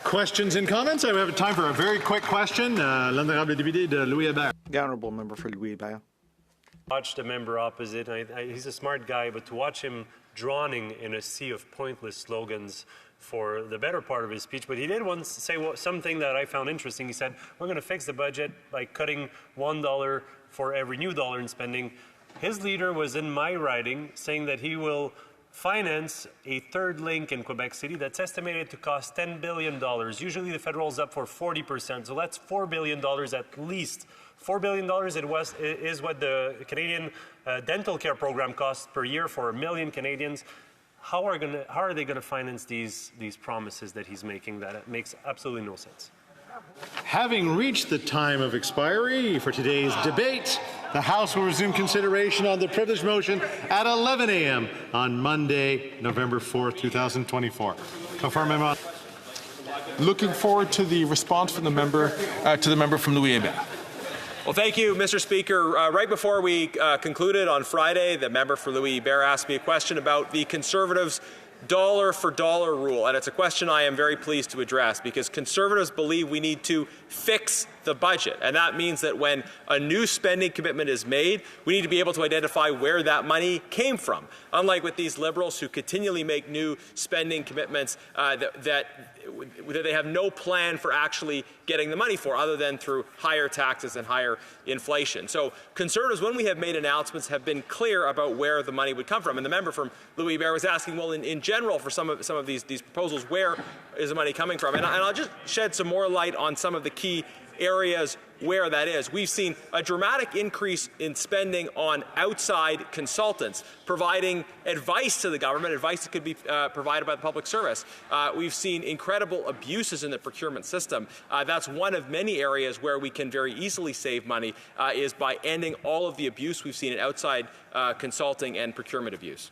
Questions and comments? I have time for a very quick question. L'honorable député de Louis-Hébert. The honourable member for Louis-Hébert. Watch the member opposite. He's a smart guy, but to watch him drowning in a sea of pointless slogans for the better part of his speech. But he did once say something that I found interesting. He said, we're going to fix the budget by cutting $1 for every new dollar in spending. His leader was in my riding saying that he will finance a third link in Quebec City that's estimated to cost $10 billion. Usually the federal's up for 40%, so that's $4 billion at least. $4 billion is what the Canadian dental care program costs per year for 1 million Canadians. How are they going to finance these promises that he's making? That makes absolutely no sense. Having reached the time of expiry for today's debate, the House will resume consideration on the privilege motion at 11 a.m. on Monday, November 4th, 2024. Looking forward to the response from the member from Louis-Hébert. Well, thank you, Mr. Speaker. Right before we concluded on Friday, the member for Louis-Hébert asked me a question about the Conservatives' dollar-for-dollar rule, and it's a question I am very pleased to address because Conservatives believe we need to fix the budget, and that means that when a new spending commitment is made, we need to be able to identify where that money came from. Unlike with these Liberals who continually make new spending commitments that they have no plan for actually getting the money for other than through higher taxes and higher inflation. So Conservatives, when we have made announcements, have been clear about where the money would come from. And the member from Louis-Hébert was asking, well, in general, for some of these proposals, where is the money coming from? And I'll just shed some more light on some of the key areas where that is. We've seen a dramatic increase in spending on outside consultants providing advice to the government, advice that could be provided by the public service. We've seen incredible abuses in the procurement system. That's one of many areas where we can very easily save money is by ending all of the abuse we've seen in outside consulting and procurement abuse.